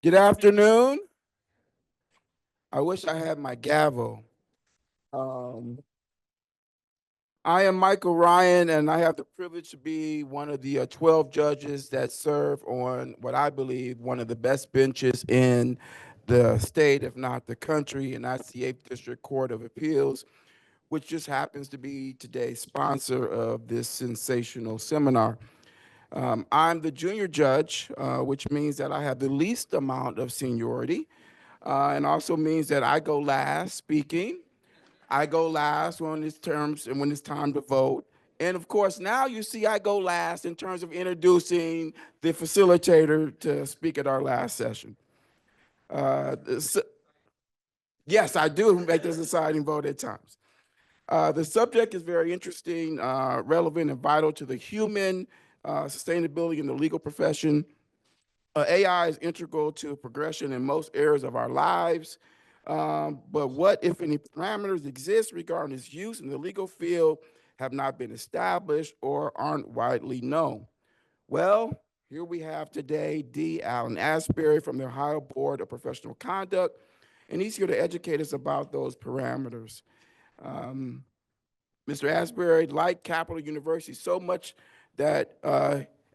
Good afternoon. I wish I had my gavel. Um, I am Michael Ryan, and I have the privilege to be one of the 12 judges that serve on what I believe one of the best benches in the state, if not the country, and that's the 8th District Court of Appeals, which just happens to be today's sponsor of this sensational seminar. I'm the junior judge, which means that I have the least amount of seniority, and also means that I go last speaking. I go last when it's terms and when it's time to vote. And of course, now you see I go last in terms of introducing the facilitator to speak at our last session. Yes, I do make the deciding vote at times. The subject is very interesting, relevant, and vital to the human sustainability in the legal profession. AI is integral to progression in most areas of our lives. But what, if any, parameters exist regarding its use in the legal field have not been established or aren't widely known? Well, here we have today D. Allen Asbury from the Ohio Board of Professional Conduct, and he's here to educate us about those parameters. Mr. Asbury liked Capital University so much that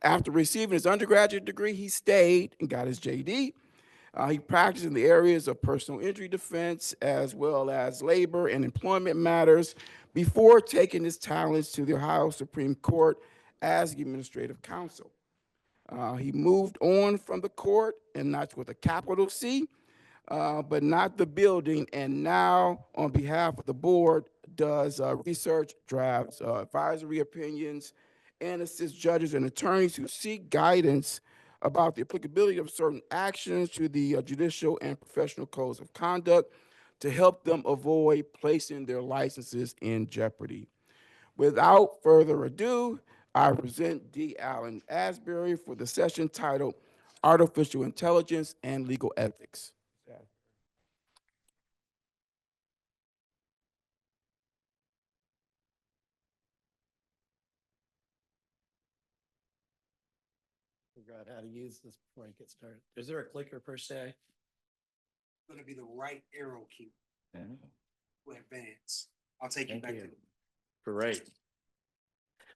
after receiving his undergraduate degree, he stayed and got his JD. He practiced in the areas of personal injury defense as well as labor and employment matters before taking his talents to the Ohio Supreme Court as the administrative counsel. He moved on from the court, and that's with a capital C, but not the building, and now on behalf of the board does research, drafts, advisory opinions, and assists judges and attorneys who seek guidance about the applicability of certain actions to the judicial and professional codes of conduct to help them avoid placing their licenses in jeopardy. Without further ado, I present D. Allen Asbury for the session titled Artificial Intelligence and Legal Ethics. Figure out how to use this before I get started. Is there a clicker per se? Going to be the right arrow key Yeah. to advance. I'll take you Thank back you. to the. Great.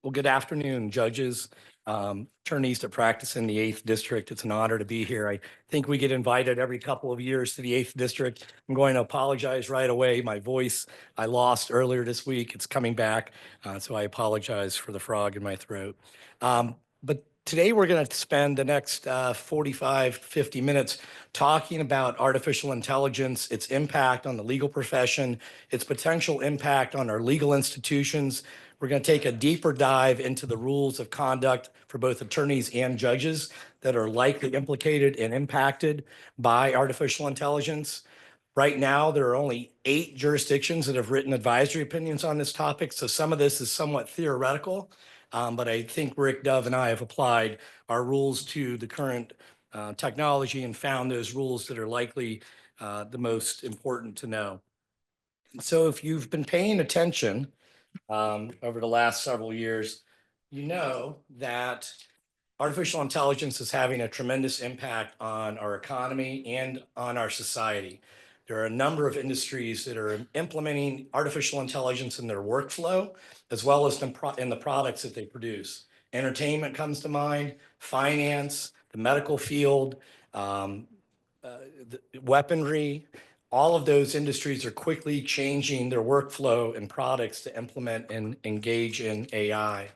Well, good afternoon, judges, attorneys that practice in the 8th District. It's an honor to be here. I think we get invited every couple of years to the 8th District. I'm going to apologize right away. My voice I lost earlier this week. It's coming back, so I apologize for the frog in my throat. But today we're going to spend the next 45, 50 minutes talking about artificial intelligence, its impact on the legal profession, its potential impact on our legal institutions. We're going to take a deeper dive into the rules of conduct for both attorneys and judges that are likely implicated and impacted by artificial intelligence. Right now, there are only 8 jurisdictions that have written advisory opinions on this topic, so some of this is somewhat theoretical, but I think Rick, Dove, and I have applied our rules to the current technology and found those rules that are likely the most important to know. So if you've been paying attention over the last several years, you know that artificial intelligence is having a tremendous impact on our economy and on our society. There are a number of industries that are implementing artificial intelligence in their workflow, as well as in the products that they produce. Entertainment comes to mind, finance, the medical field, the weaponry. All of those industries are quickly changing their workflow and products to implement and engage in AI.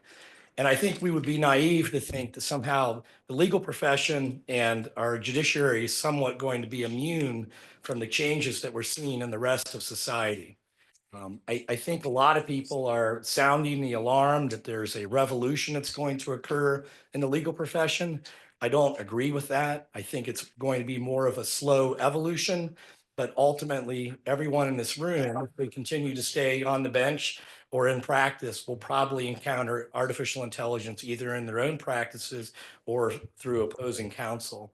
And I think we would be naive to think that somehow the legal profession and our judiciary is somewhat going to be immune from the changes that we're seeing in the rest of society. I think a lot of people are sounding the alarm that there's a revolution that's going to occur in the legal profession. I don't agree with that. I think it's going to be more of a slow evolution, but ultimately everyone in this room, if they continue to stay on the bench or in practice, will probably encounter artificial intelligence either in their own practices or through opposing counsel.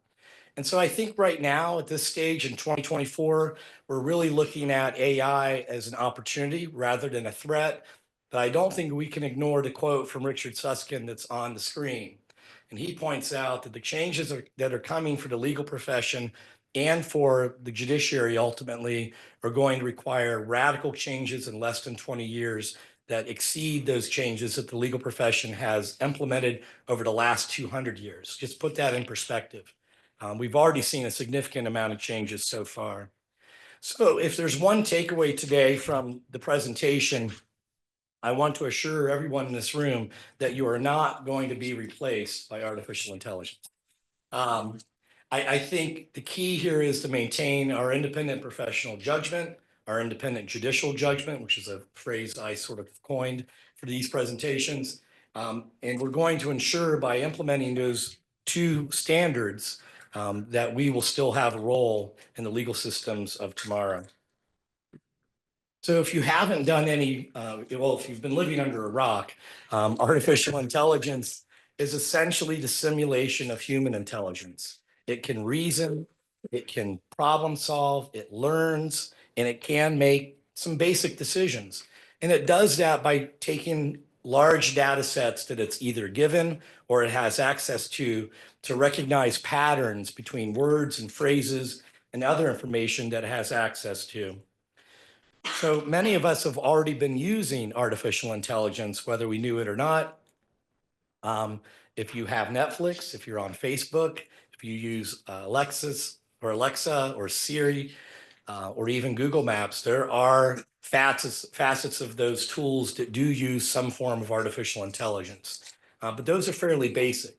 And so I think right now at this stage in 2024, we're really looking at AI as an opportunity rather than a threat. But I don't think we can ignore the quote from Richard Susskind that's on the screen. And he points out that the changes that are coming for the legal profession and for the judiciary ultimately are going to require radical changes in less than 20 years that exceed those changes that the legal profession has implemented over the last 200 years. Just put that in perspective. We've already seen a significant amount of changes so far. So if there's one takeaway today from the presentation, I want to assure everyone in this room that you are not going to be replaced by artificial intelligence. I think the key here is to maintain our independent professional judgment, our independent judicial judgment, which is a phrase I sort of coined for these presentations. And we're going to ensure by implementing those two standards that we will still have a role in the legal systems of tomorrow. So if you haven't done any, well, if you've been living under a rock, artificial intelligence is essentially the simulation of human intelligence. It can reason, it can problem solve, it learns, and it can make some basic decisions. And it does that by taking large data sets that it's either given or it has access to recognize patterns between words and phrases and other information that it has access to. So many of us have already been using artificial intelligence, whether we knew it or not. If you have Netflix, if you're on Facebook, if you use Alexa or Siri, or even Google Maps, there are facets of those tools that do use some form of artificial intelligence. But those are fairly basic.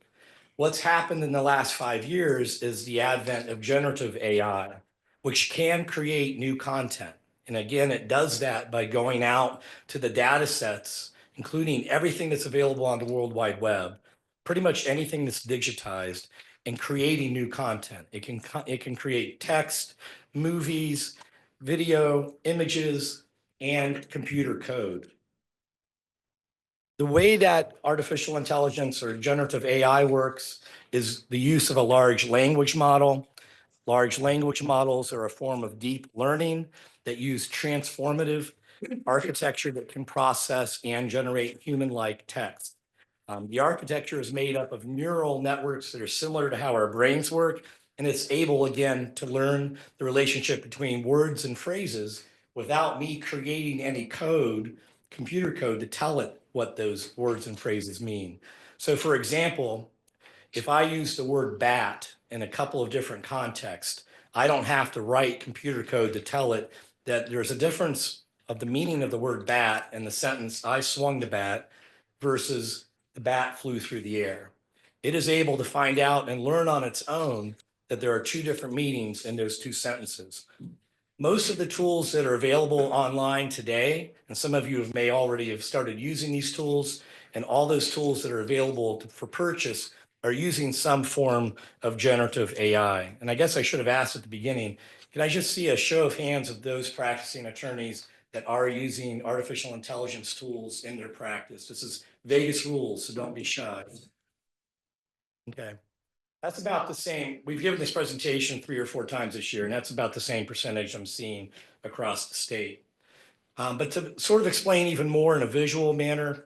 What's happened in the last 5 years is the advent of generative AI, which can create new content. And again, it does that by going out to the data sets, including everything that's available on the World Wide Web, pretty much anything that's digitized, and creating new content. It can create text, movies, video, images, and computer code. The way that artificial intelligence or generative AI works is the use of a large language model. Large language models are a form of deep learning that use transformative architecture that can process and generate human-like text. The architecture is made up of neural networks that are similar to how our brains work, and it's able, again, to learn the relationship between words and phrases without me creating any code, computer code, to tell it what those words and phrases mean. So for example, if I use the word bat in a couple of different contexts, I don't have to write computer code to tell it that there's a difference of the meaning of the word bat in the sentence, I swung the bat, versus the bat flew through the air. It is able to find out and learn on its own that there are two different meanings in those two sentences. Most of the tools that are available online today, and some of you may already have started using these tools, and all those tools that are available for purchase are using some form of generative AI. And I guess I should have asked at the beginning, can I just see a show of hands of those practicing attorneys that are using artificial intelligence tools in their practice? This is Vegas rules, so don't be shy. Okay. That's about the same. We've given this presentation 3 or 4 times this year, and that's about the same percentage I'm seeing across the state. But to sort of explain even more in a visual manner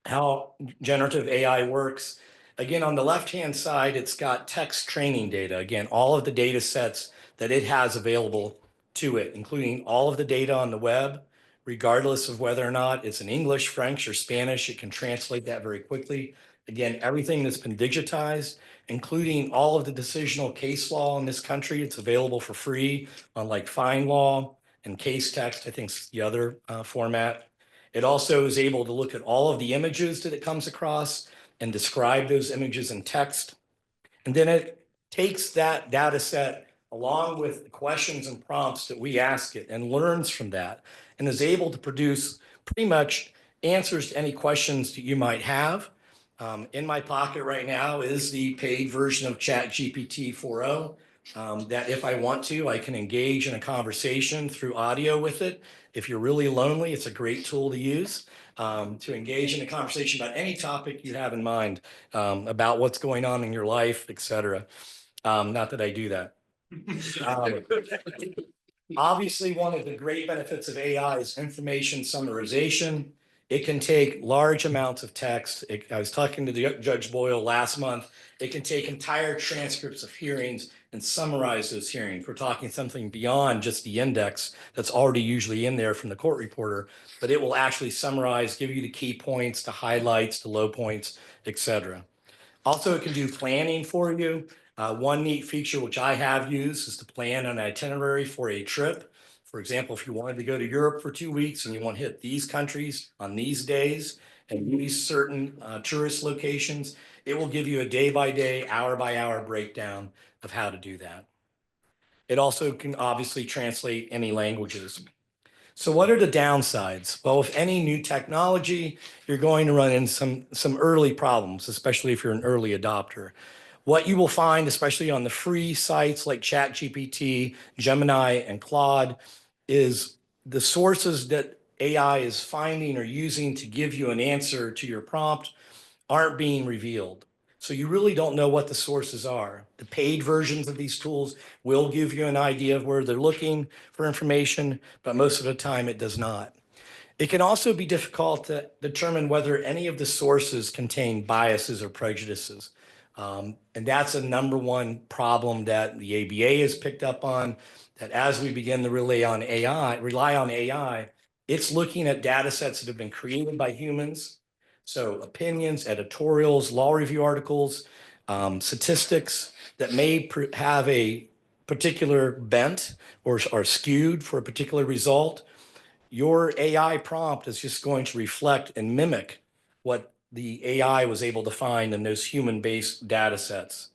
how generative AI works, again, on the left-hand side, it's got text training data. Again, all of the data sets that it has available to it, including all of the data on the web, regardless of whether or not it's in English, French, or Spanish, it can translate that very quickly. Again, everything that's been digitized, including all of the decisional case law in this country, it's available for free on like FindLaw and Case Text, I think is the other format. It also is able to look at all of the images that it comes across and describe those images in text. And then it takes that data set along with the questions and prompts that we ask it and learns from that and is able to produce pretty much answers to any questions that you might have. In my pocket right now is the paid version of ChatGPT 4.0 that if I want to, I can engage in a conversation through audio with it. If you're really lonely, it's a great tool to use to engage in a conversation about any topic you have in mind about what's going on in your life, et cetera. Not that I do that. Obviously, one of the great benefits of AI is information summarization. It can take large amounts of text. I was talking to Judge Boyle last month. It can take entire transcripts of hearings and summarize those hearings. We're talking something beyond just the index that's already usually in there from the court reporter, but it will actually summarize, give you the key points, the highlights, the low points, etc. Also, it can do planning for you. One neat feature which I have used is to plan an itinerary for a trip. For example, if you wanted to go to Europe for 2 weeks and you want to hit these countries on these days and these certain tourist locations, it will give you a day-by-day, hour-by-hour breakdown of how to do that. It also can obviously translate any languages. So what are the downsides? Well, with any new technology, you're going to run into some early problems, especially if you're an early adopter. What you will find, especially on the free sites like ChatGPT, Gemini, and Claude, is the sources that AI is finding or using to give you an answer to your prompt aren't being revealed. So you really don't know what the sources are. The paid versions of these tools will give you an idea of where they're looking for information, but most of the time it does not. It can also be difficult to determine whether any of the sources contain biases or prejudices. And that's a number one problem that the ABA has picked up on, that as we begin to rely on AI, it's looking at data sets that have been created by humans. So opinions, editorials, law review articles, statistics that may have a particular bent or are skewed for a particular result. Your AI prompt is just going to reflect and mimic what the AI was able to find in those human-based data sets.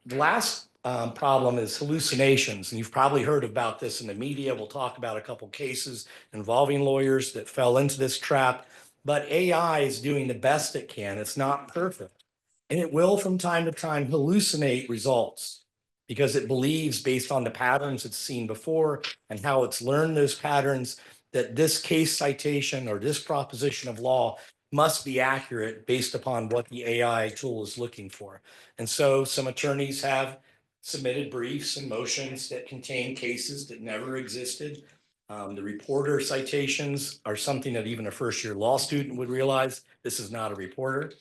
The last problem is hallucinations, and you've probably heard about this in the media. We'll talk about a couple cases involving lawyers that fell into this trap, but AI is doing the best it can. It's not perfect, and it will from time to time hallucinate results because it believes, based on the patterns it's seen before and how it's learned those patterns, that this case citation or this proposition of law must be accurate based upon what the AI tool is looking for. And so some attorneys have submitted briefs and motions that contain cases that never existed. The reporter citations are something that even a first-year law student would realize this is not a reporter.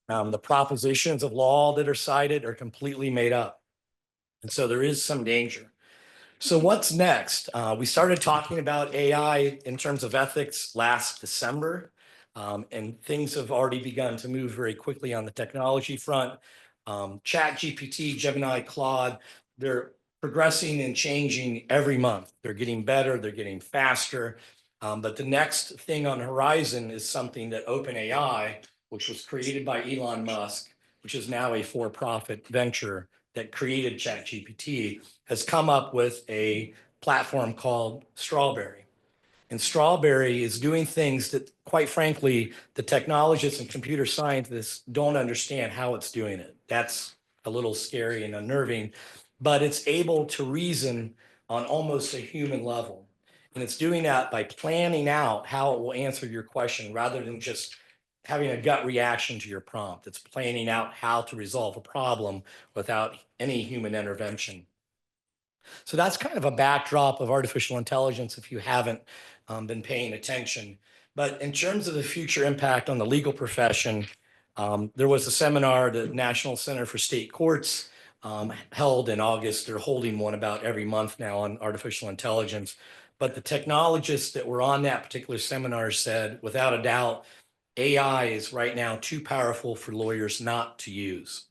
The propositions of law that are cited are completely made up. And so there is some danger. So what's next? We started talking about AI in terms of ethics last December, and things have already begun to move very quickly on the technology front. ChatGPT, Gemini, Claude, they're progressing and changing every month. They're getting better, they're getting faster. But the next thing on the horizon is something that OpenAI, which was created by Elon Musk, which is now a for-profit venture that created ChatGPT, has come up with a platform called Strawberry. And Strawberry is doing things that, quite frankly, the technologists and computer scientists don't understand how it's doing it. That's a little scary and unnerving, but it's able to reason on almost a human level. And it's doing that by planning out how it will answer your question rather than just having a gut reaction to your prompt. It's planning out how to resolve a problem without any human intervention. So that's kind of a backdrop of artificial intelligence if you haven't been paying attention. But in terms of the future impact on the legal profession, there was a seminar the National Center for State Courts held in August. They're holding one about every month now on artificial intelligence. But the technologists that were on that particular seminar said, without a doubt, AI is right now too powerful for lawyers not to use.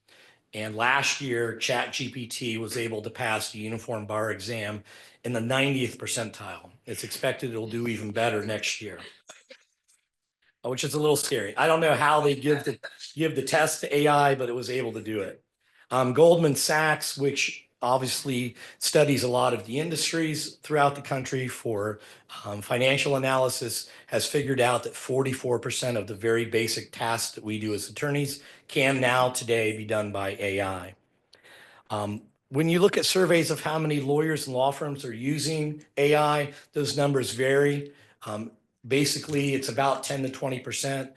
And last year, ChatGPT was able to pass the uniform bar exam in the 90th percentile. It's expected it'll do even better next year, which is a little scary. I don't know how they give the test to AI, but it was able to do it. Goldman Sachs, which obviously studies a lot of the industries throughout the country for financial analysis, has figured out that 44% of the very basic tasks that we do as attorneys can now today be done by AI. When you look at surveys of how many lawyers and law firms are using AI, those numbers vary. Basically, it's about 10 to 20%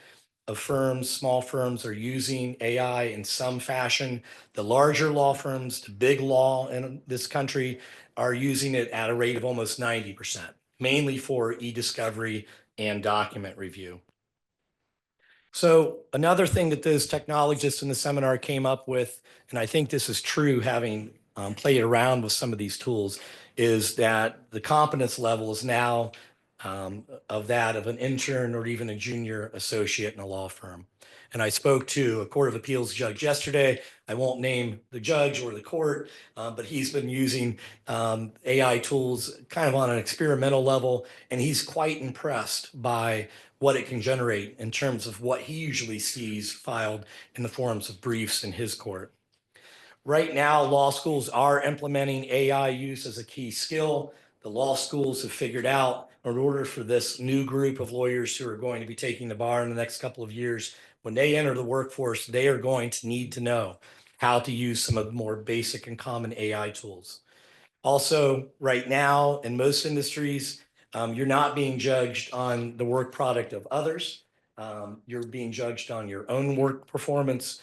of firms, small firms, are using AI in some fashion. The larger law firms, the big law in this country, are using it at a rate of almost 90%, mainly for e-discovery and document review. So another thing that those technologists in the seminar came up with, and I think this is true having played around with some of these tools, is that the competence level is now of that of an intern or even a junior associate in a law firm. And I spoke to a Court of Appeals judge yesterday. I won't name the judge or the court, but he's been using AI tools kind of on an experimental level, and he's quite impressed by what it can generate in terms of what he usually sees filed in the forms of briefs in his court. Right now, law schools are implementing AI use as a key skill. The law schools have figured out in order for this new group of lawyers who are going to be taking the bar in the next couple of years, when they enter the workforce, they are going to need to know how to use some of the more basic and common AI tools. Also, right now, in most industries, you're not being judged on the work product of others. You're being judged on your own work performance,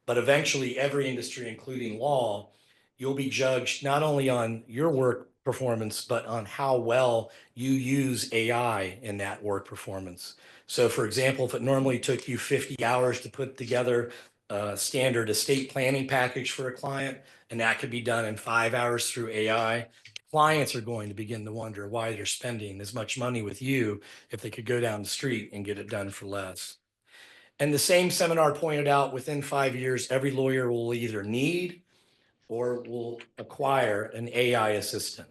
but eventually every industry, including law, you'll be judged not only on your work performance, but on how well you use AI in that work performance. So for example, if it normally took you 50 hours to put together a standard estate planning package for a client, and that could be done in 5 hours through AI, clients are going to begin to wonder why they're spending as much money with you if they could go down the street and get it done for less. And the same seminar pointed out within 5 years, every lawyer will either need or will acquire an AI assistant.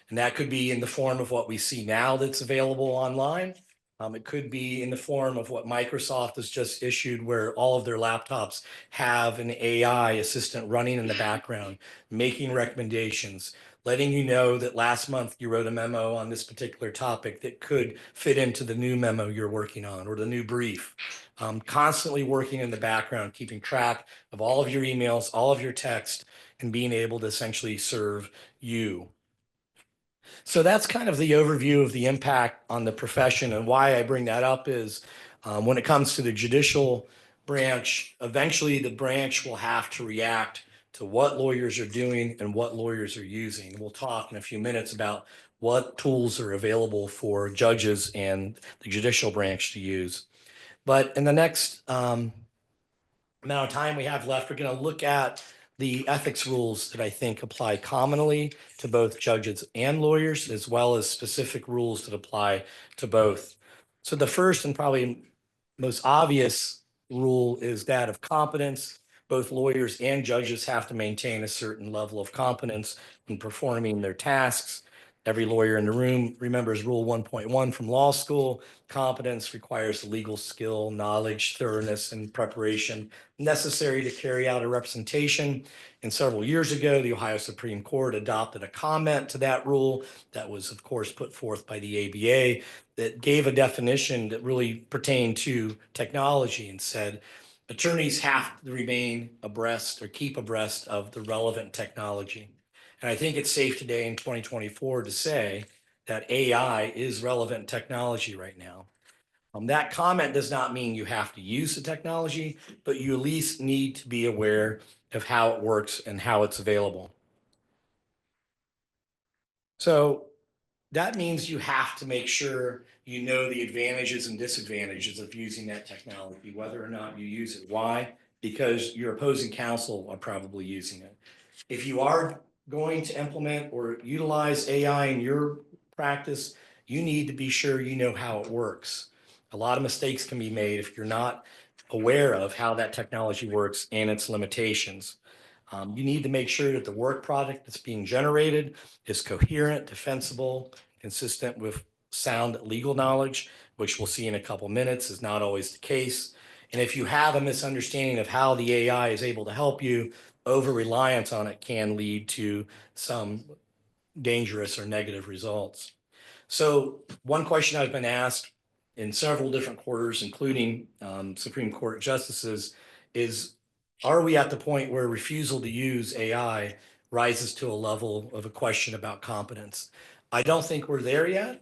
And that could be in the form of what we see now that's available online. It could be in the form of what Microsoft has just issued, where all of their laptops have an AI assistant running in the background, making recommendations, letting you know that last month you wrote a memo on this particular topic that could fit into the new memo you're working on or the new brief. Constantly working in the background, keeping track of all of your emails, all of your text, and being able to essentially serve you. So that's kind of the overview of the impact on the profession, and why I bring that up is when it comes to the judicial branch, eventually the branch will have to react to what lawyers are doing and what lawyers are using. We'll talk in a few minutes about what tools are available for judges and the judicial branch to use. But in the next amount of time we have left, we're going to look at the ethics rules that I think apply commonly to both judges and lawyers, as well as specific rules that apply to both. So the first and probably most obvious rule is that of competence. Both lawyers and judges have to maintain a certain level of competence in performing their tasks. Every lawyer in the room remembers Rule 1.1 from law school. Competence requires the legal skill, knowledge, thoroughness, and preparation necessary to carry out a representation. And several years ago, the Ohio Supreme Court adopted a comment to that rule that was, of course, put forth by the ABA that gave a definition that really pertained to technology and said, attorneys have to remain abreast or keep abreast of the relevant technology. And I think it's safe today in 2024 to say that AI is relevant technology right now. That comment does not mean you have to use the technology, but you at least need to be aware of how it works and how it's available. So that means you have to make sure you know the advantages and disadvantages of using that technology, whether or not you use it. Why? Because your opposing counsel are probably using it. If you are going to implement or utilize AI in your practice, you need to be sure you know how it works. A lot of mistakes can be made if you're not aware of how that technology works and its limitations. You need to make sure that the work product that's being generated is coherent, defensible, consistent with sound legal knowledge, which we'll see in a couple minutes is not always the case. And if you have a misunderstanding of how the AI is able to help you, over-reliance on it can lead to some dangerous or negative results. So one question I've been asked in several different quarters, including Supreme Court justices, is, are we at the point where refusal to use AI rises to a level of a question about competence? I don't think we're there yet.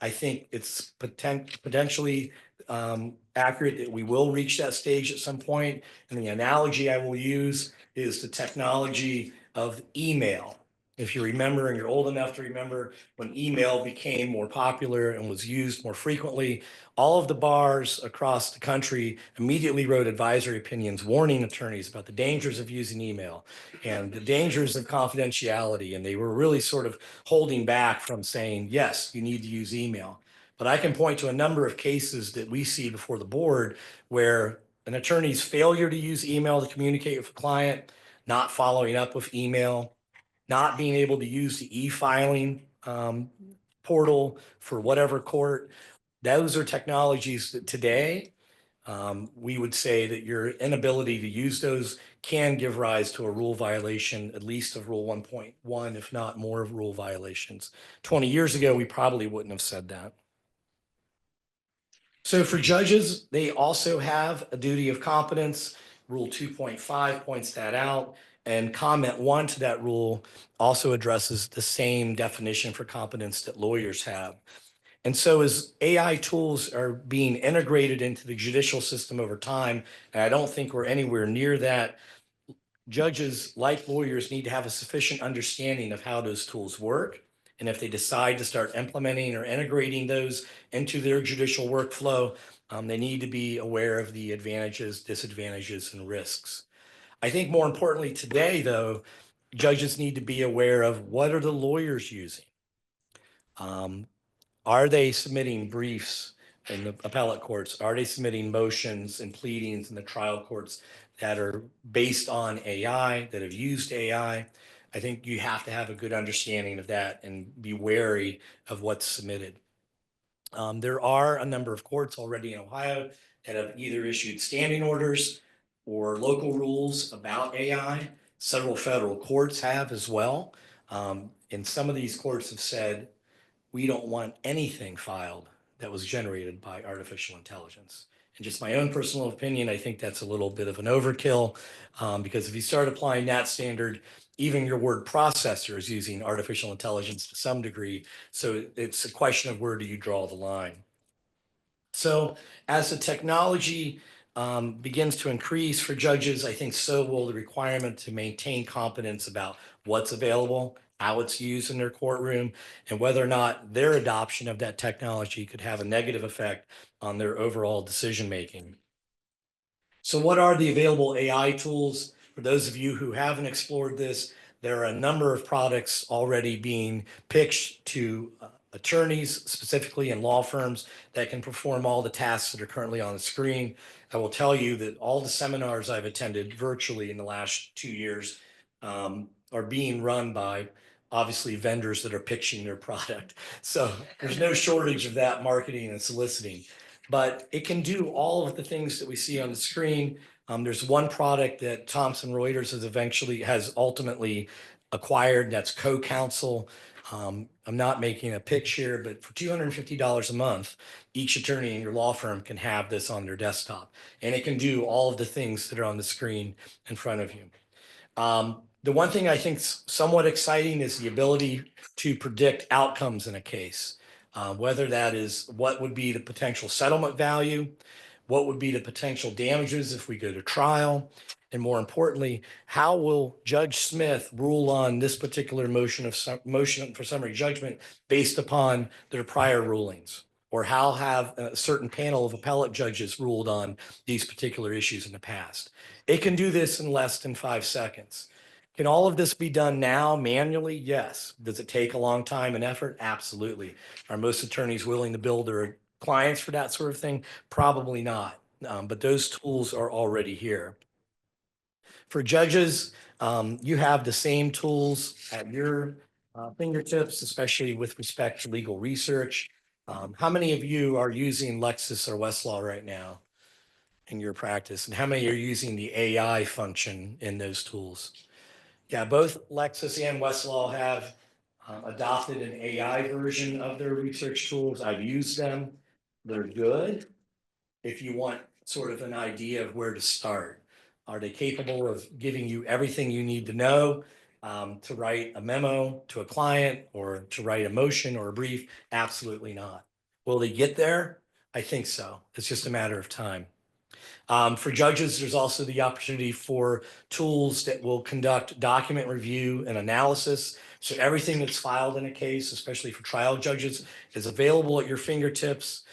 I think it's potentially accurate that we will reach that stage at some point. And the analogy I will use is the technology of email. If you remember and you're old enough to remember when email became more popular and was used more frequently, all of the bars across the country immediately wrote advisory opinions warning attorneys about the dangers of using email and the dangers of confidentiality. And they were really sort of holding back from saying, yes, you need to use email. But I can point to a number of cases that we see before the board where an attorney's failure to use email to communicate with a client, not following up with email, not being able to use the e-filing portal for whatever court. Those are technologies that today we would say that your inability to use those can give rise to a rule violation, at least of Rule 1.1, if not more of rule violations. 20 years ago, we probably wouldn't have said that. So for judges, they also have a duty of competence. Rule 2.5 points that out. And comment 1 to that rule also addresses the same definition for competence that lawyers have. And so as AI tools are being integrated into the judicial system over time, and I don't think we're anywhere near that, judges, like lawyers, need to have a sufficient understanding of how those tools work. And if they decide to start implementing or integrating those into their judicial workflow, they need to be aware of the advantages, disadvantages, and risks. I think more importantly today, though, judges need to be aware of what are the lawyers using. Are they submitting briefs in the appellate courts? Are they submitting motions and pleadings in the trial courts that are based on AI, that have used AI? I think you have to have a good understanding of that and be wary of what's submitted. There are a number of courts already in Ohio that have either issued standing orders or local rules about AI. Several federal courts have as well. And some of these courts have said, we don't want anything filed that was generated by artificial intelligence. And just my own personal opinion, I think that's a little bit of an overkill because if you start applying that standard, even your word processor is using artificial intelligence to some degree. So it's a question of where do you draw the line? So as the technology begins to increase for judges, I think so will the requirement to maintain competence about what's available, how it's used in their courtroom, and whether or not their adoption of that technology could have a negative effect on their overall decision-making. So what are the available AI tools? For those of you who haven't explored this, there are a number of products already being pitched to attorneys, specifically in law firms, that can perform all the tasks that are currently on the screen. I will tell you that all the seminars I've attended virtually in the last 2 years are being run by obviously vendors that are pitching their product. So there's no shortage of that marketing and soliciting. But it can do all of the things that we see on the screen. There's one product that Thomson Reuters has ultimately acquired, that's CoCounsel. I'm not making a pitch here, but for $250 a month, each attorney in your law firm can have this on their desktop. And it can do all of the things that are on the screen in front of you. The one thing I think is somewhat exciting is the ability to predict outcomes in a case. Whether that is what would be the potential settlement value, what would be the potential damages if we go to trial, and more importantly, how will Judge Smith rule on this particular motion for summary judgment based upon their prior rulings? Or how have a certain panel of appellate judges ruled on these particular issues in the past? It can do this in less than 5 seconds. Can all of this be done now manually? Yes. Does it take a long time and effort? Absolutely. Are most attorneys willing to bill their clients for that sort of thing? Probably not. But those tools are already here. For judges, you have the same tools at your fingertips, especially with respect to legal research. How many of you are using Lexis or Westlaw right now in your practice? And how many are using the AI function in those tools? Yeah, both Lexis and Westlaw have adopted an AI version of their research tools. I've used them. They're good if you want sort of an idea of where to start. Are they capable of giving you everything you need to know to write a memo to a client or to write a motion or a brief? Absolutely not. Will they get there? I think so. It's just a matter of time. For judges, there's also the opportunity for tools that will conduct document review and analysis. So everything that's filed in a case, especially for trial judges, is available at your fingertips.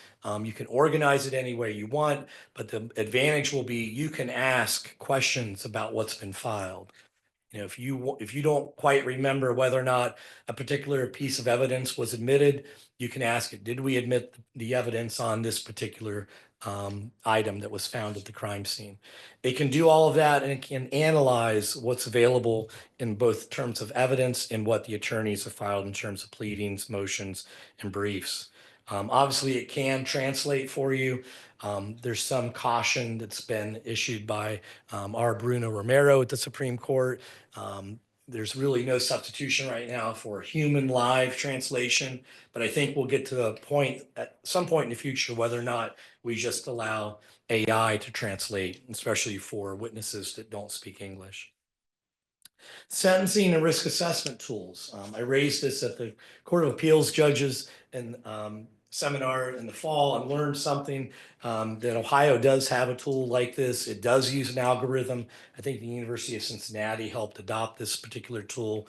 You can organize it any way you want, but the advantage will be you can ask questions about what's been filed. You know, if you don't quite remember whether or not a particular piece of evidence was admitted, you can ask it, did we admit the evidence on this particular item that was found at the crime scene? It can do all of that, and it can analyze what's available in both terms of evidence and what the attorneys have filed in terms of pleadings, motions, and briefs. Obviously, it can translate for you. There's some caution that's been issued by our Bruno Romero at the Supreme Court. There's really no substitution right now for human live translation, but I think we'll get to the point at some point in the future whether or not we just allow AI to translate, especially for witnesses that don't speak English. Sentencing and risk assessment tools. I raised this at the Court of Appeals judges and seminar in the fall and learned something that Ohio does have a tool like this. It does use an algorithm. I think the University of Cincinnati helped adopt this particular tool.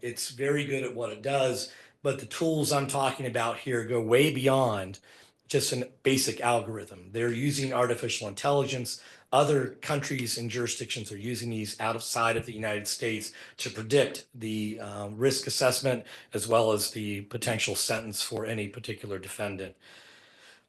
It's very good at what it does, but the tools I'm talking about here go way beyond just a basic algorithm. They're using artificial intelligence. Other countries and jurisdictions are using these outside of the United States to predict the risk assessment as well as the potential sentence for any particular defendant.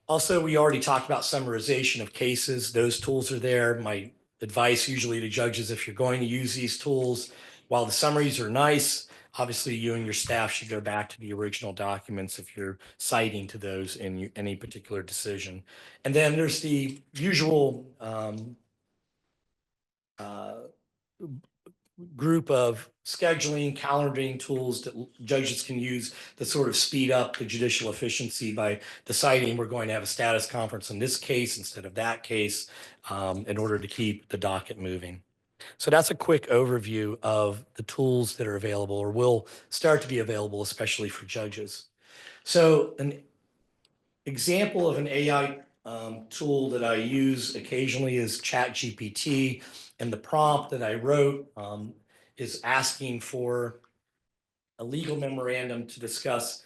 Also, we already talked about summarization of cases. Those tools are there. My advice usually to judges, if you're going to use these tools, while the summaries are nice, obviously you and your staff should go back to the original documents if you're citing to those in any particular decision. And then there's the usual group of scheduling, calendaring tools that judges can use to sort of speed up the judicial efficiency by deciding we're going to have a status conference in this case instead of that case in order to keep the docket moving. So that's a quick overview of the tools that are available or will start to be available, especially for judges. So an example of an AI tool that I use occasionally is ChatGPT, and the prompt that I wrote is asking for a legal memorandum to discuss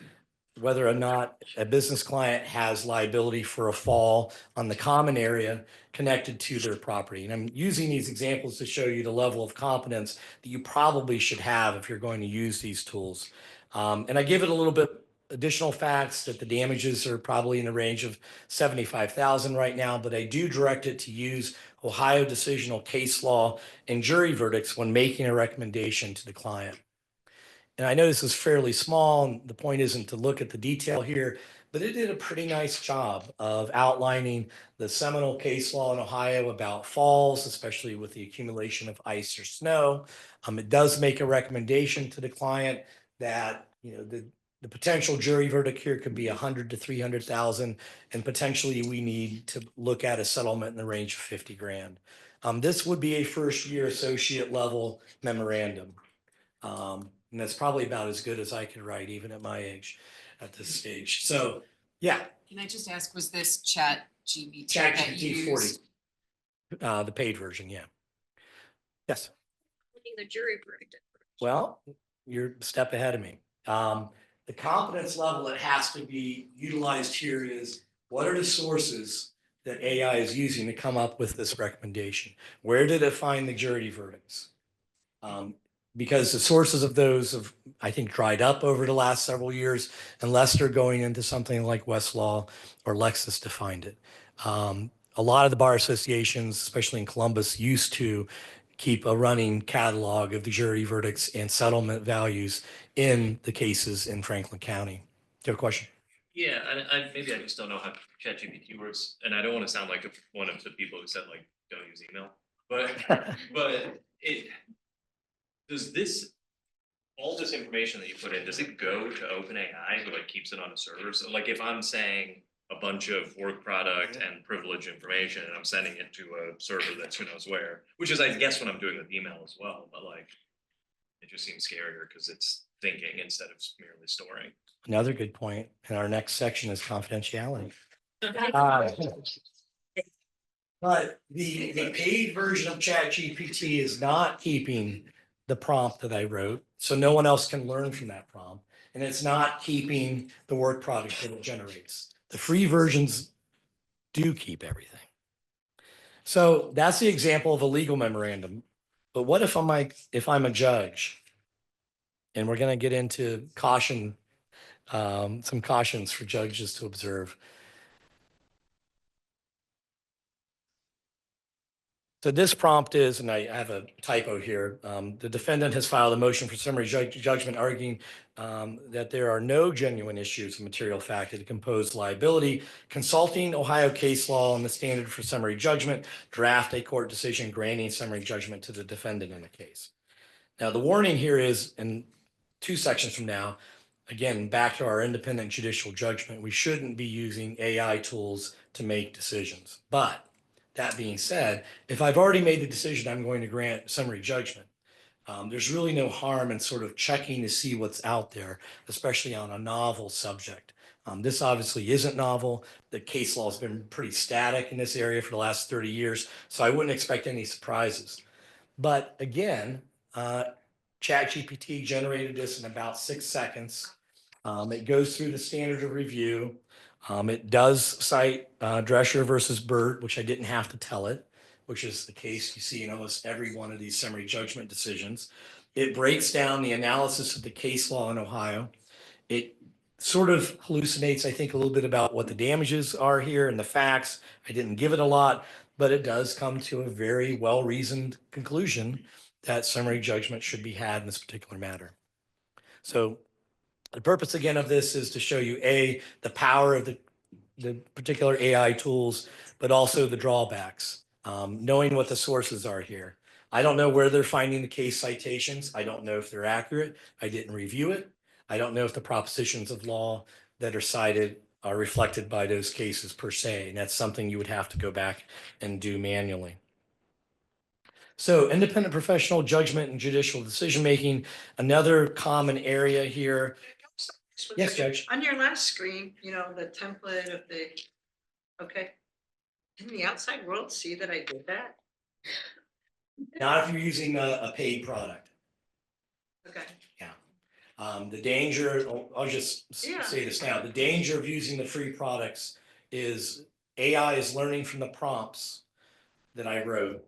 whether or not a business client has liability for a fall on the common area connected to their property. And I'm using these examples to show you the level of competence that you probably should have if you're going to use these tools. And I give it a little bit additional facts that the damages are probably in the range of $75,000 right now, but I do direct it to use Ohio decisional case law and jury verdicts when making a recommendation to the client. And I know this is fairly small, and the point isn't to look at the detail here, but it did a pretty nice job of outlining the seminal case law in Ohio about falls, especially with the accumulation of ice or snow. It does make a recommendation to the client that, you know, the potential jury verdict here could be 100 to 300,000, and potentially we need to look at a settlement in the range of 50 grand. This would be a first year associate level memorandum. And that's probably about as good as I could write, even at my age, at this stage. So, yeah. Can I just ask, was this ChatGPT Chat that GPT you 40, used? the paid version, yeah. Yes. The jury verdict. Well, you're a step ahead of me. The competence level that has to be utilized here is what are the sources that AI is using to come up with this recommendation? Where did it find the jury verdicts? Because the sources of those have, I think, dried up over the last several years, unless they're going into something like Westlaw or Lexis to find it. A lot of the bar associations, especially in Columbus, used to keep a running catalog of the jury verdicts and settlement values in the cases in Franklin County. Do you have a question? Yeah, I maybe I just don't know how ChatGPT works, and I don't want to sound like one of the people who said like don't use email, but it does this all this information that you put in, does it go to OpenAI who like keeps it on a server? So like if I'm saying a bunch of work product and privilege information and I'm sending it to a server that's who knows where, which is I guess what I'm doing with email as well, but like it just seems scarier because it's thinking instead of merely storing. Another good point. And our next section is confidentiality. Uh, But the paid version of ChatGPT is not keeping the prompt that I wrote, so no one else can learn from that prompt. And it's not keeping the work product that it generates. The free versions do keep everything. So that's the example of a legal memorandum. But what if I'm a judge? And we're going to get into caution, some cautions for judges to observe. So this prompt is, and I have a typo here, the defendant has filed a motion for summary judgment arguing that there are no genuine issues of material fact that compose liability, consulting Ohio case law on the standard for summary judgment, draft a court decision granting summary judgment to the defendant in the case. Now, the warning here is in 2 sections from now, again, back to our independent judicial judgment, we shouldn't be using AI tools to make decisions. But that being said, if I've already made the decision I'm going to grant summary judgment, there's really no harm in sort of checking to see what's out there, especially on a novel subject. This obviously isn't novel. The case law has been pretty static in this area for the last 30 years, so I wouldn't expect any surprises. But again, ChatGPT generated this in about 6 seconds. It goes through the standard of review. It does cite Drescher versus Burt, which I didn't have to tell it, which is the case you see in almost every one of these summary judgment decisions. It breaks down the analysis of the case law in Ohio. It sort of hallucinates, I think, a little bit about what the damages are here and the facts. I didn't give it a lot, but it does come to a very well-reasoned conclusion that summary judgment should be had in this particular matter. So the purpose again of this is to show you the power of the particular AI tools, but also the drawbacks, knowing what the sources are here. I don't know where they're finding the case citations. I don't know if they're accurate. I didn't review it. I don't know if the propositions of law that are cited are reflected by those cases per se. And that's something you would have to go back and do manually. So independent professional judgment and judicial decision-making, another common area here. Yes, Judge. On your last screen, the template of okay. Can the outside world see that I did that? Not if you're using a paid product. Okay. The danger, I'll just Yeah. say this now, the danger of using the free products is AI is learning from the prompts that I wrote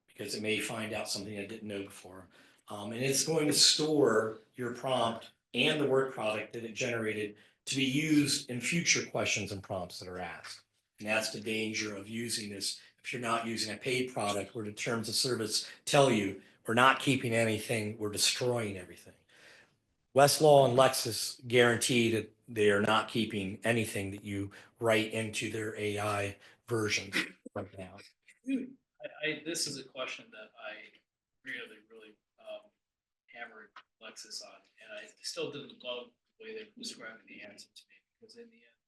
because it may find out something I didn't know before. And it's going to store your prompt and the work product that it generated to be used in future questions and prompts that are asked. And that's the danger of using this. If you're not using a paid product where the terms of service tell you we're not keeping anything, we're destroying everything. Westlaw and Lexis guarantee that they are not keeping anything that you write into their AI versions right now. This is a question that I really hammered Lexis on, and I still didn't love the way they described the answer to me, because in the end,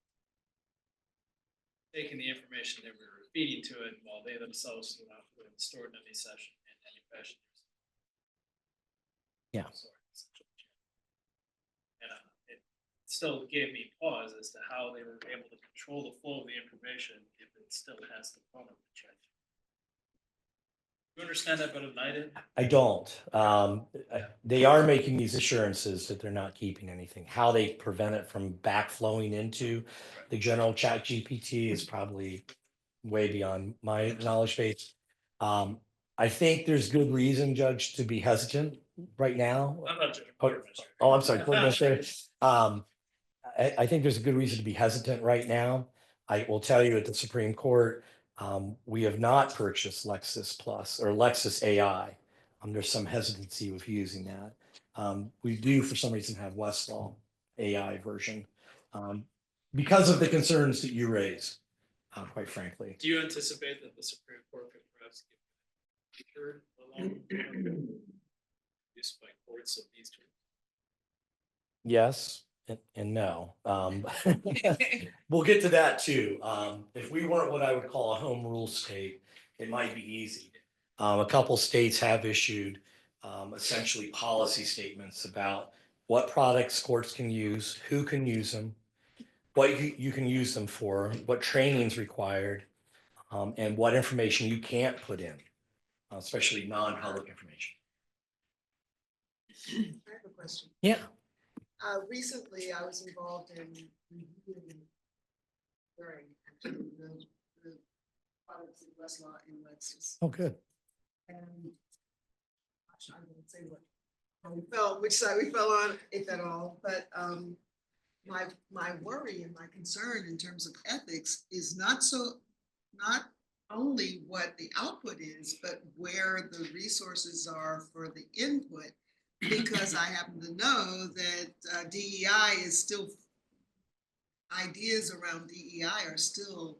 taking the information they were feeding to it while they themselves were not stored in any session in any fashion. Yeah. And it still gave me pause as to how they were able to control the flow of the information if it still has the component of the check. You understand that better than I did? I don't. They are making these assurances that they're not keeping anything. How they prevent it from backflowing into the general chat GPT is probably way beyond my knowledge base. I think there's good reason, Judge, to be hesitant right now. I'm not judging. Oh, I'm sorry. Court Administrator. I think there's a good reason to be hesitant right now. I will tell you at the Supreme Court, we have not purchased Lexis Plus or Lexis AI. There's some hesitancy with using that. We do, for some reason, have Westlaw AI version because of the concerns that you raised, quite frankly. Do you anticipate that the Supreme Court could perhaps give featured along use by courts of these two? Yes and no. We'll get to that too. If we weren't what I would call a home rule state, it might be easy. A couple states have issued essentially policy statements about what products courts can use, who can use them, what you can use them for, what training is required. and what information you can't put in, especially non-public information. I have a question. Yeah. Recently, I was involved in reviewing during actually the products of Westlaw in Lexis. Oh, good. And gosh, I won't say how we felt, which side we fell on, if at all, but my worry and my concern in terms of ethics is not only what the output is, but where the resources are for the input. Because I happen to know that DEI is still, ideas around DEI are still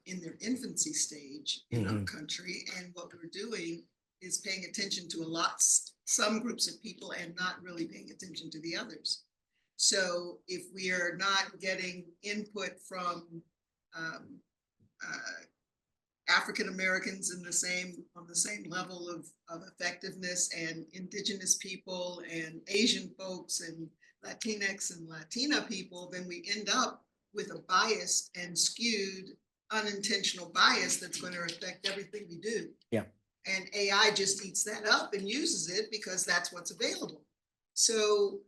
in their infancy stage in our country. And what we're doing is paying attention to some groups of people and not really paying attention to the others. So if we are not getting input from African Americans on the same level of effectiveness, and indigenous people and Asian folks and Latinx and Latina people, then we end up with a biased and skewed unintentional bias that's going to affect everything we do. Yeah. And AI just eats that up and uses it because that's what's available. So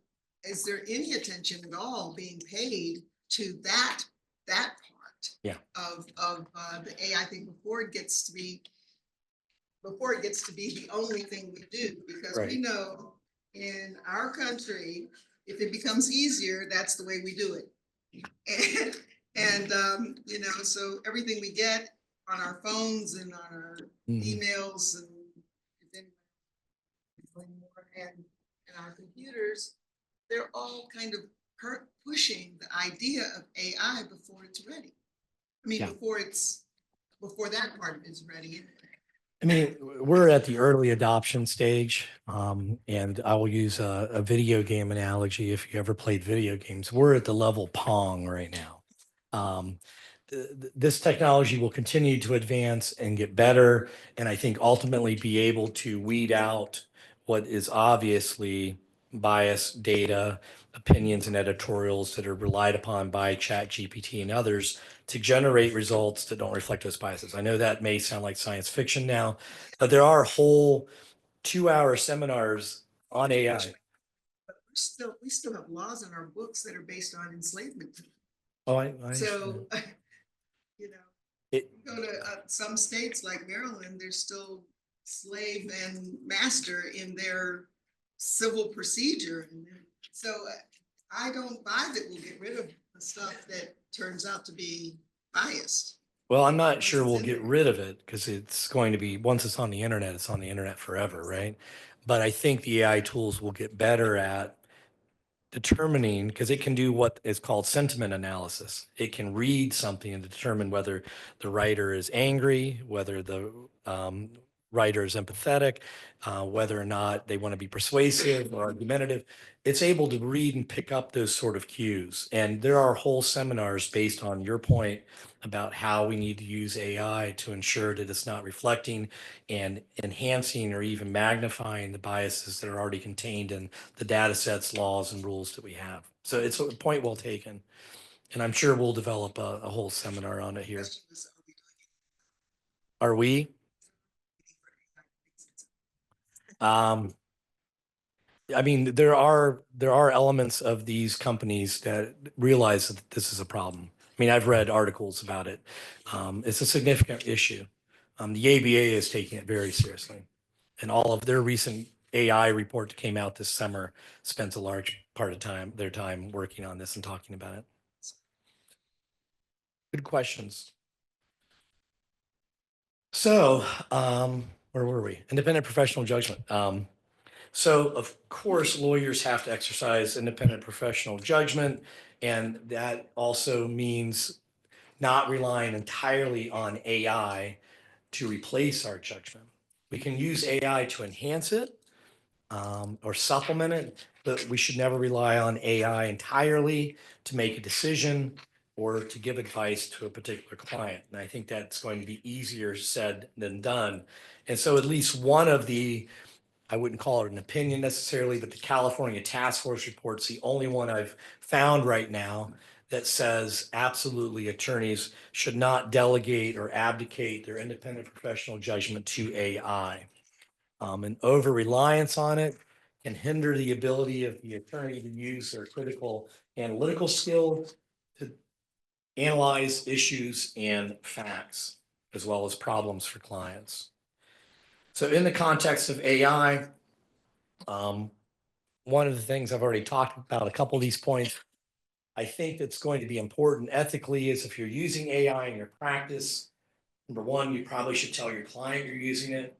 is there any attention at all being paid to that part? Yeah. Of the AI thing before it gets to be the only thing we do, because Right. we know in our country, if it becomes easier, that's the way we do it. And so everything we get on our phones and on our emails and our computers, they're all kind of pushing the idea of AI before it's ready. I mean, Yeah. before that part is ready. I mean, we're at the early adoption stage, and I will use a video game analogy. If you ever played video games, we're at the level Pong right now. This technology will continue to advance and get better, and I think ultimately be able to weed out what is obviously biased data, opinions, and editorials that are relied upon by ChatGPT and others to generate results that don't reflect those biases. I know that may sound like science fiction now, but there are whole 2-hour seminars on AI. But we still have laws in our books that are based on enslavement. Oh, I So, It- go to some states like Maryland, there's still slave and master in their civil procedure. So I don't buy that we'll get rid of the stuff that turns out to be biased. Well, I'm not sure it's we'll in get there. rid of it because it's going to be, once it's on the internet, it's on the internet forever, right? But I think the AI tools will get better at determining, because it can do what is called sentiment analysis. It can read something and determine whether the writer is angry, whether the writer is empathetic, whether or not they want to be persuasive or argumentative. It's able to read and pick up those sort of cues. And there are whole seminars based on your point about how we need to use AI to ensure that it's not reflecting and enhancing or even magnifying the biases that are already contained in the data sets, laws, and rules that we have. So it's a point well taken. And I'm sure we'll develop a whole seminar on it here. Question is, Are we? I mean, there are elements of these companies that realize that this is a problem. I mean, I've read articles about it. It's a significant issue. The ABA is taking it very seriously, and all of their recent AI report that came out this summer spent a large part of their time working on this and talking about it. Good questions. So, where were we? Independent professional judgment. So of course, lawyers have to exercise independent professional judgment, and that also means not relying entirely on AI to replace our judgment. We can use AI to enhance it or supplement it, but we should never rely on AI entirely to make a decision or to give advice to a particular client. And I think that's going to be easier said than done. And so at least one of the, I wouldn't call it an opinion necessarily, but the California Task Force report's the only one I've found right now that says absolutely attorneys should not delegate or abdicate their independent professional judgment to AI. An over-reliance on it can hinder the ability of the attorney to use their critical analytical skills to analyze issues and facts, as well as problems for clients. So in the context of AI, one of the things I've already talked about, a couple of these points, I think that's going to be important ethically is if you're using AI in your practice, number one, you probably should tell your client you're using it.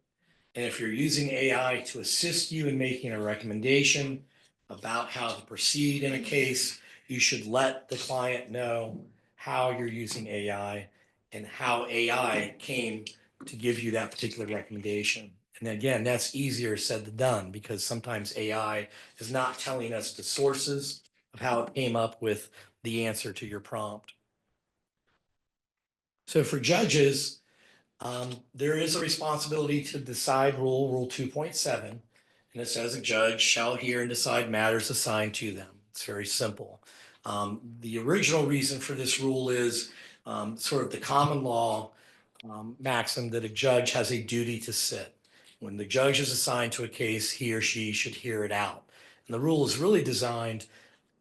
And if you're using AI to assist you in making a recommendation about how to proceed in a case, you should let the client know how you're using AI and how AI came to give you that particular recommendation. And again, that's easier said than done because sometimes AI is not telling us the sources of how it came up with the answer to your prompt. So for judges, there is a responsibility to decide Rule 2.7, and it says a judge shall hear and decide matters assigned to them. It's very simple. The original reason for this rule is sort of the common law maxim that a judge has a duty to sit. When the judge is assigned to a case, he or she should hear it out. And the rule is really designed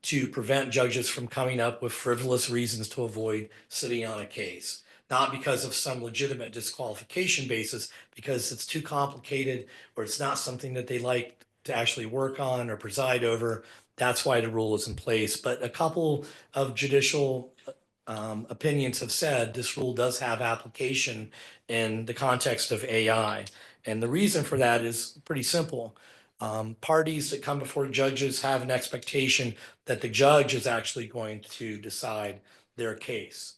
to prevent judges from coming up with frivolous reasons to avoid sitting on a case. Not because of some legitimate disqualification basis, because it's too complicated or it's not something that they like to actually work on or preside over. That's why the rule is in place. But a couple of judicial opinions have said this rule does have application in the context of AI. And the reason for that is pretty simple. Parties that come before judges have an expectation that the judge is actually going to decide their case.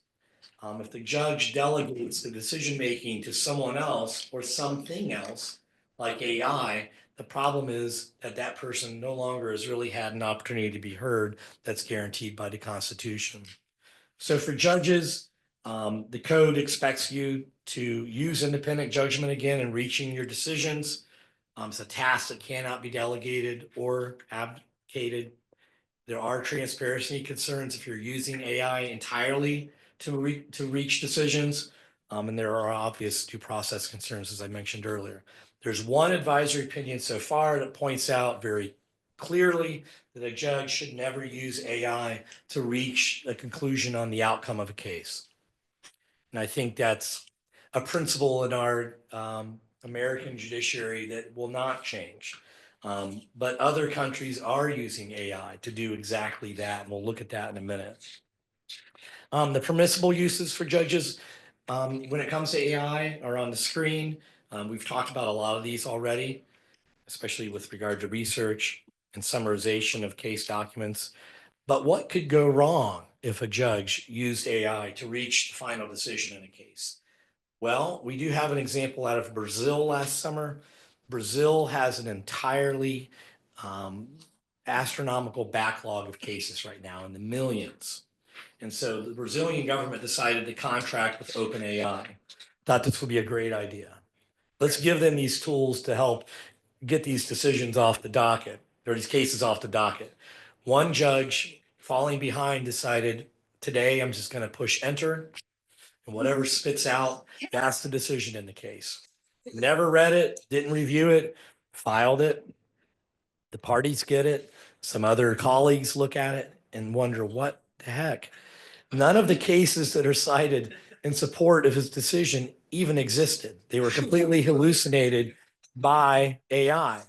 If the judge delegates the decision-making to someone else or something else, like AI, the problem is that that person no longer has really had an opportunity to be heard that's guaranteed by the Constitution. So for judges, the code expects you to use independent judgment again in reaching your decisions. It's a task that cannot be delegated or abdicated. There are transparency concerns if you're using AI entirely to reach decisions. And there are obvious due process concerns, as I mentioned earlier. There's one advisory opinion so far that points out very clearly that a judge should never use AI to reach a conclusion on the outcome of a case. And I think that's a principle in our American judiciary that will not change. But other countries are using AI to do exactly that. And we'll look at that in a minute. The permissible uses for judges when it comes to AI are on the screen. We've talked about a lot of these already, especially with regard to research and summarization of case documents. But what could go wrong if a judge used AI to reach the final decision in a case? Well, we do have an example out of Brazil last summer. Brazil has an entirely astronomical backlog of cases right now in the millions. And so the Brazilian government decided to contract with OpenAI. Thought this would be a great idea. Let's give them these tools to help get these decisions off the docket, or these cases off the docket. One judge falling behind decided, today I'm just going to push enter, and whatever spits out, that's the decision in the case. Never read it, didn't review it, filed it. The parties get it. Some other colleagues look at it and wonder, what the heck? None of the cases that are cited in support of his decision even existed. They were completely hallucinated by AI.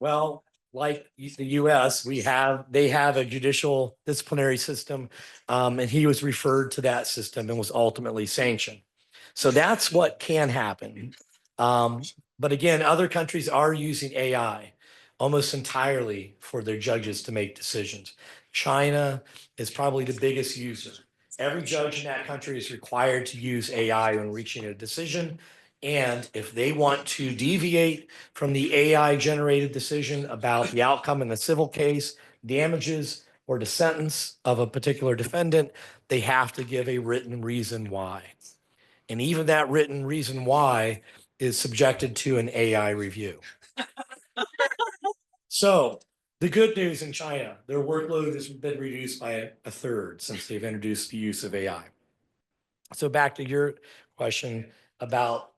Well, like the US, they have a judicial disciplinary system, and he was referred to that system and was ultimately sanctioned. So that's what can happen. But again, other countries are using AI almost entirely for their judges to make decisions. China is probably the biggest user. Every judge in that country is required to use AI when reaching a decision. And if they want to deviate from the AI generated decision about the outcome in the civil case, damages, or the sentence of a particular defendant, they have to give a written reason why. And even that written reason why is subjected to an AI review. So The good news in China, their workload has been reduced by a third since they've introduced the use of AI. So back to your question about,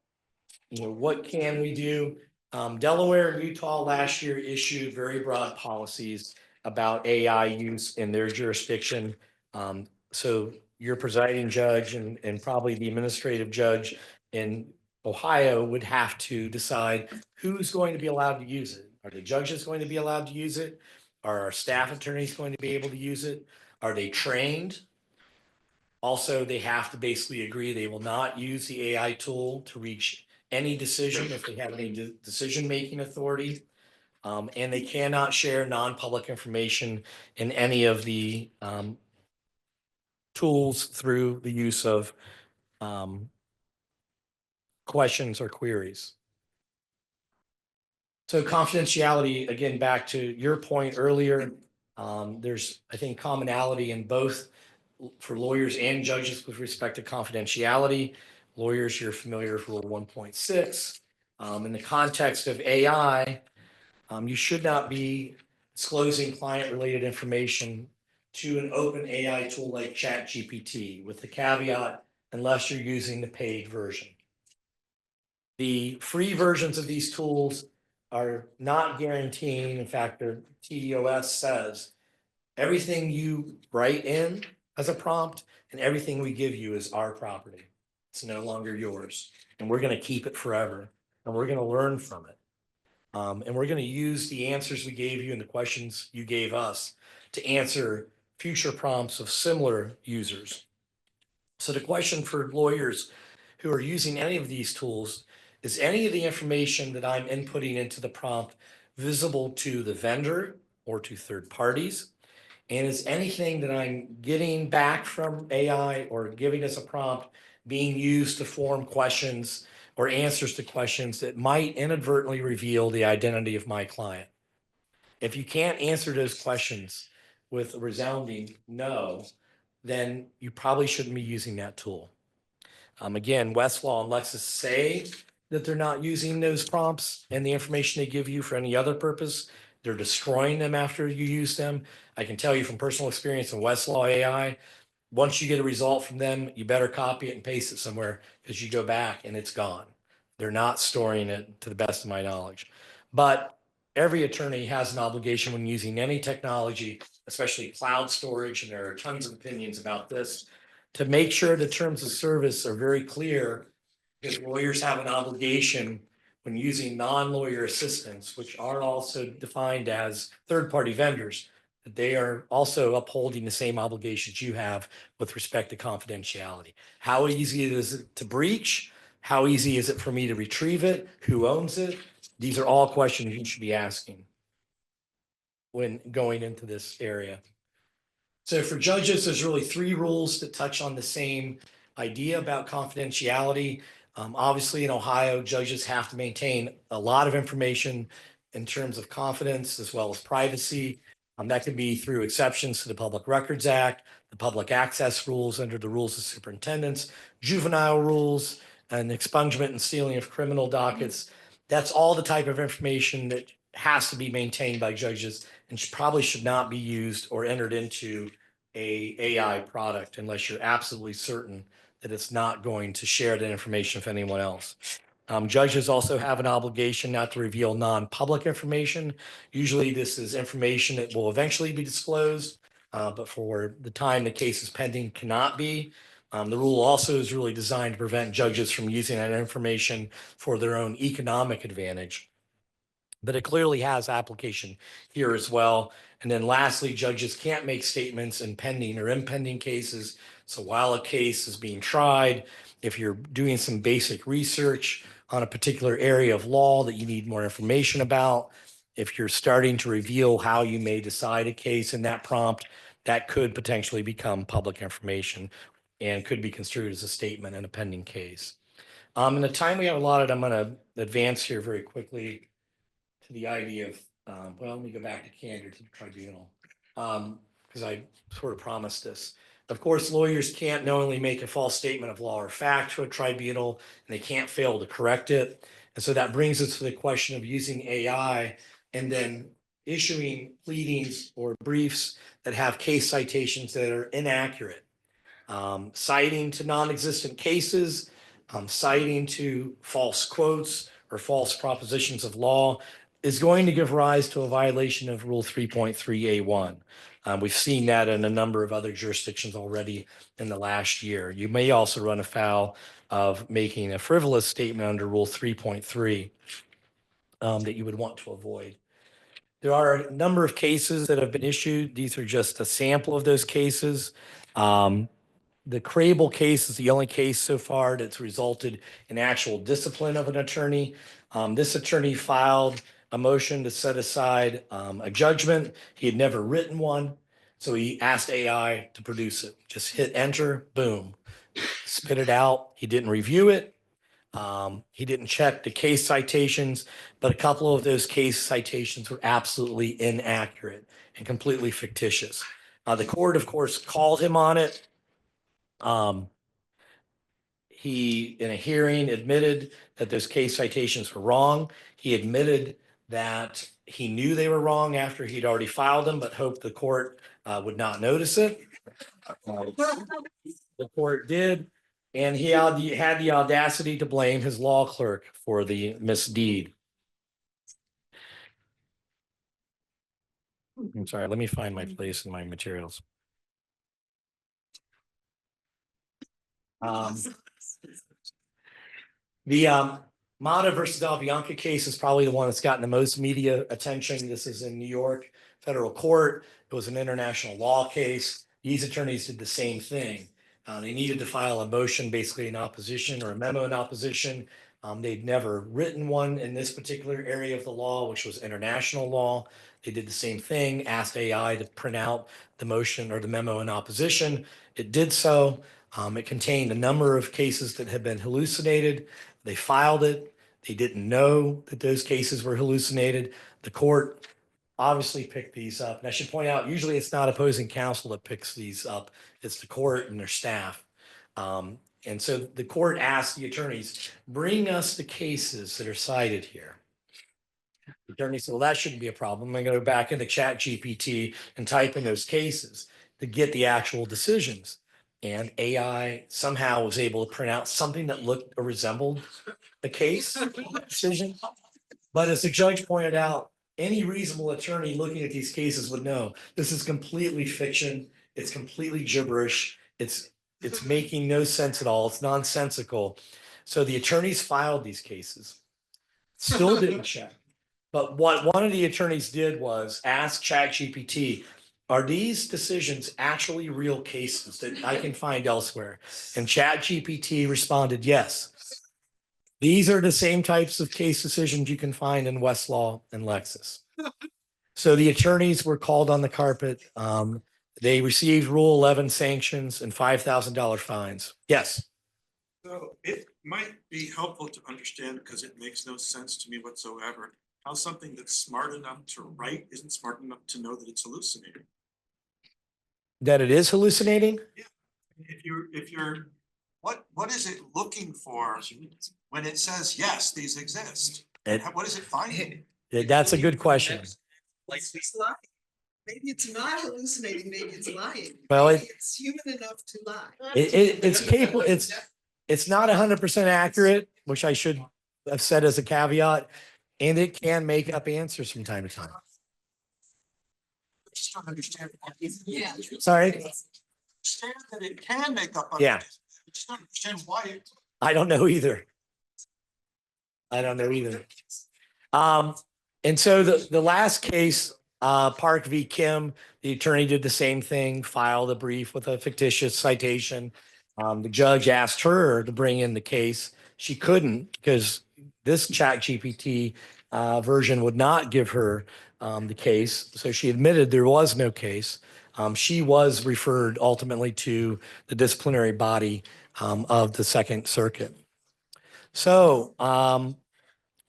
what can we do? Delaware and Utah last year issued very broad policies about AI use in their jurisdiction. So your presiding judge and probably the administrative judge in Ohio would have to decide who's going to be allowed to use it. Are the judges going to be allowed to use it? Are our staff attorneys going to be able to use it? Are they trained? Also, they have to basically agree they will not use the AI tool to reach any decision if they have any decision-making authority. And they cannot share non-public information in any of the tools through the use of questions or queries. So confidentiality, again, back to your point earlier, there's, I think, commonality in both for lawyers and judges with respect to confidentiality. Lawyers, you're familiar with Rule 1.6. In the context of AI, you should not be disclosing client-related information to an open AI tool like ChatGPT, with the caveat, unless you're using the paid version. The free versions of these tools are not guaranteeing, in fact, their TEOS says, everything you write in as a prompt and everything we give you is our property. It's no longer yours. And we're going to keep it forever. And we're going to learn from it. And we're going to use the answers we gave you and the questions you gave us to answer future prompts of similar users. So the question for lawyers who are using any of these tools is, any of the information that I'm inputting into the prompt visible to the vendor or to third parties? And is anything that I'm getting back from AI or giving as a prompt being used to form questions or answers to questions that might inadvertently reveal the identity of my client? If you can't answer those questions with a resounding no, then you probably shouldn't be using that tool. Again, Westlaw and Lexis say that they're not using those prompts and the information they give you for any other purpose. They're destroying them after you use them. I can tell you from personal experience in Westlaw AI, once you get a result from them, you better copy it and paste it somewhere, because you go back and it's gone. They're not storing it, to the best of my knowledge. But every attorney has an obligation when using any technology, especially cloud storage, and there are tons of opinions about this, to make sure the terms of service are very clear, because lawyers have an obligation when using non-lawyer assistants, which are also defined as third-party vendors, that they are also upholding the same obligations you have with respect to confidentiality. How easy is it to breach? How easy is it for me to retrieve it? Who owns it? These are all questions you should be asking when going into this area. So for judges, there's really 3 rules that touch on the same idea about confidentiality. Obviously, in Ohio, judges have to maintain a lot of information in terms of confidence as well as privacy. That could be through exceptions to the Public Records Act, the public access rules under the rules of superintendents, juvenile rules, and expungement and sealing of criminal dockets. That's all the type of information that has to be maintained by judges and probably should not be used or entered into a AI product unless you're absolutely certain that it's not going to share that information with anyone else. Judges also have an obligation not to reveal non-public information. Usually this is information that will eventually be disclosed, but for the time the case is pending cannot be. The rule also is really designed to prevent judges from using that information for their own economic advantage. But it clearly has application here as well. And then lastly, judges can't make statements in pending or impending cases. So while a case is being tried, if you're doing some basic research on a particular area of law that you need more information about, if you're starting to reveal how you may decide a case in that prompt, that could potentially become public information and could be construed as a statement in a pending case. In the time we have allotted, I'm going to advance here very quickly to the idea of, well, let me go back to candor to the tribunal, because I sort of promised this. Of course, lawyers can't knowingly make a false statement of law or fact to a tribunal, and they can't fail to correct it. And so that brings us to the question of using AI and then issuing pleadings or briefs that have case citations that are inaccurate, citing to non-existent cases, citing to false quotes or false propositions of law is going to give rise to a violation of Rule 3.3A1. We've seen that in a number of other jurisdictions already in the last year. You may also run afoul of making a frivolous statement under Rule 3.3 that you would want to avoid. There are a number of cases that have been issued. These are just a sample of those cases. The Crable case is the only case so far that's resulted in actual discipline of an attorney. This attorney filed a motion to set aside a judgment. He had never written one, so he asked AI to produce it. Just hit enter, boom, spit it out. He didn't review it. He didn't check the case citations, but a couple of those case citations were absolutely inaccurate and completely fictitious. The court, of course, called him on it. He, in a hearing, admitted that those case citations were wrong. He admitted that he knew they were wrong after he'd already filed them, but hoped the court would not notice it. The court did, and he had the audacity to blame his law clerk for the misdeed. I'm sorry, let me find my place in my materials. The Mata versus Albianca case is probably the one that's gotten the most media attention. This is in New York federal court. It was an international law case. These attorneys did the same thing. They needed to file a motion basically in opposition or a memo in opposition. They'd never written one in this particular area of the law, which was international law. They did the same thing, asked AI to print out the motion or the memo in opposition. It did so. It contained a number of cases that had been hallucinated. They filed it. They didn't know that those cases were hallucinated. The court obviously picked these up. And I should point out, usually it's not opposing counsel that picks these up. It's the court and their staff. And so the court asked the attorneys, bring us the cases that are cited here. The attorney said, well, that shouldn't be a problem. I'm going to go back into Chat GPT and type in those cases to get the actual decisions. And AI somehow was able to print out something that looked or resembled a case decision. But as the judge pointed out, any reasonable attorney looking at these cases would know this is completely fiction. It's completely gibberish. It's making no sense at all. It's nonsensical. So the attorneys filed these cases, still didn't check. But what one of the attorneys did was ask ChatGPT, are these decisions actually real cases that I can find elsewhere? And ChatGPT responded, yes. These are the same types of case decisions you can find in Westlaw and Lexis. So the attorneys were called on the carpet. They received Rule 11 sanctions and $5,000 fines. Yes. So it might be helpful to understand, because it makes no sense to me whatsoever, how something that's smart enough to write isn't smart enough to know that it's hallucinating. That it is hallucinating? If you're, what is it looking for when it says, yes, these exist? What is it finding? That's a good question. Like it's lying. Maybe it's not hallucinating, maybe it's lying. Well, Maybe it's human enough to lie. It's capable. It's not 100% accurate, which I should have said as a caveat, and it can make up answers from time to time. Just don't understand. Yeah. Sorry, Understand that it can make up. Yeah. Just don't understand why it. I don't know either. And so the last case, Park v. Kim, the attorney did the same thing, filed a brief with a fictitious citation. The judge asked her to bring in the case. She couldn't because this Chat GPT version would not give her the case. So she admitted there was no case. She was referred ultimately to the disciplinary body of the Second Circuit. So I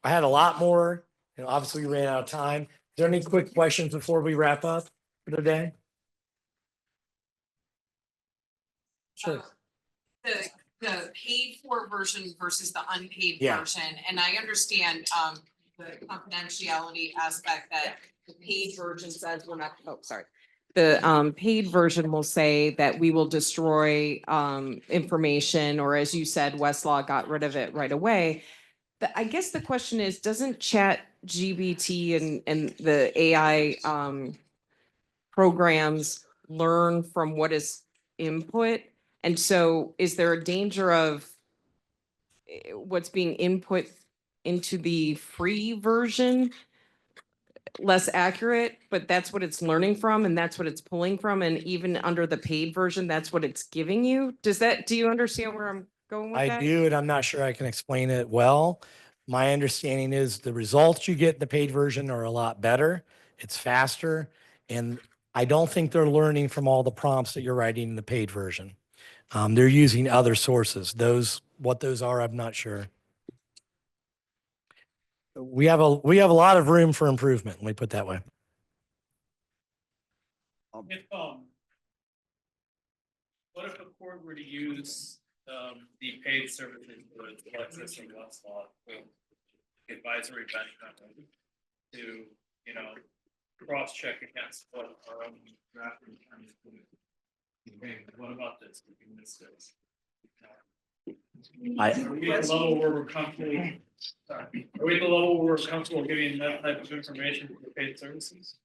had a lot more, and obviously we ran out of time. Is there any quick questions before we wrap up for the day? Sure. The paid for version versus the unpaid Yeah. version, and I understand the confidentiality aspect that The paid version says we're not, oh, sorry. The paid version will say that we will destroy information, or as you said, Westlaw got rid of it right away. I guess the question is, doesn't Chat GBT and the AI programs learn from what is input? And so is there a danger of what's being input into the free version less accurate, but that's what it's learning from and that's what it's pulling from, and even under the paid version, that's what it's giving you? Do you understand where I'm going with I that? do, and I'm not sure I can explain it well. My understanding is the results you get in the paid version are a lot better. It's faster, and I don't think they're learning from all the prompts that you're writing in the paid version. They're using other sources. What those are, I'm not sure. We have a lot of room for improvement. Let me put it that way. If, what if a court were to use, the paid services for Lexis and Westlaw advisory benchmark to, you know, cross-check against what our own draft returns do? Okay, what about this? We can miss this. Are we at the level where we're comfortable? Sorry, are we at the level where we're comfortable giving that type of information for paid services?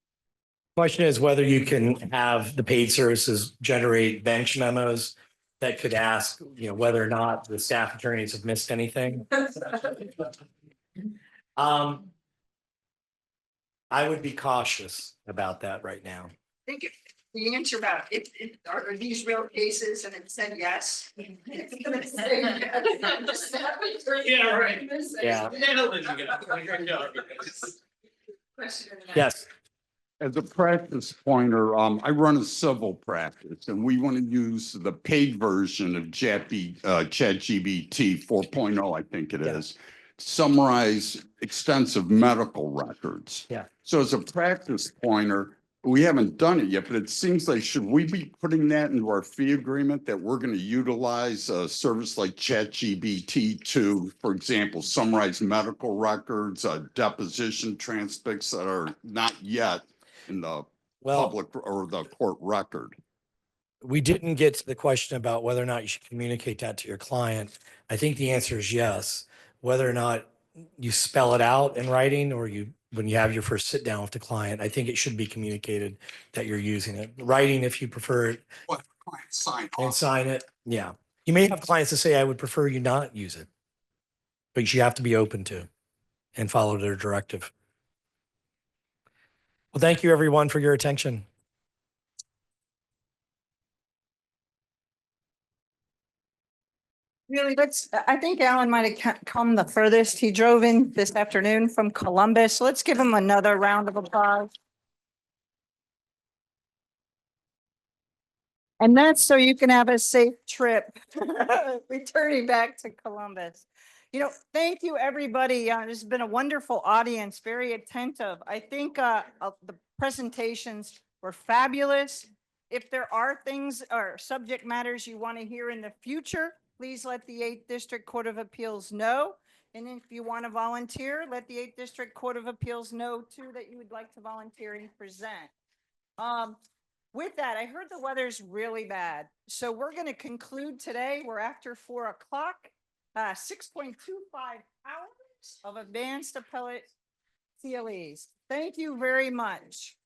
Question is whether you can have the paid services generate bench memos that could ask, you know, whether or not the staff attorneys have missed anything. I would be cautious about that right now. I think the answer about are these real cases, and it said yes. Yeah, right. Yeah. Question. Yes. As a practice pointer, I run a civil practice and we want to use the paid version of ChatGPT 4.0, I think it is, to summarize extensive medical records. Yeah. So as a practice pointer, we haven't done it yet, but it seems like, should we be putting that into our fee agreement that we're going to utilize a service like ChatGPT to, for example, summarize medical records, deposition transcripts that are not yet in the public or the court record? We didn't get to the question about whether or not you should communicate that to your client. I think the answer is yes. Whether or not you spell it out in writing or when you have your first sit down with the client, I think it should be communicated that you're using it. Writing, if you prefer it. What client sign And off? sign it. Yeah. You may have clients that say, I would prefer you not use it, but you have to be open to and follow their directive. Well, thank you everyone for your attention. Really, I think Alan might have come the furthest. He drove in this afternoon from Columbus. Let's give him another round of applause. And that's so you can have a safe trip returning back to Columbus. You know, thank you, everybody. This has been a wonderful audience, very attentive. I think the presentations were fabulous. If there are things or subject matters you want to hear in the future, please let the 8th District Court of Appeals know. And if you want to volunteer, let the 8th District Court of Appeals know too that you would like to volunteer and present. With that, I heard the weather's really bad. So we're going to conclude today. We're after 4 o'clock, 6.25 hours of advanced appellate CLEs. Thank you very much.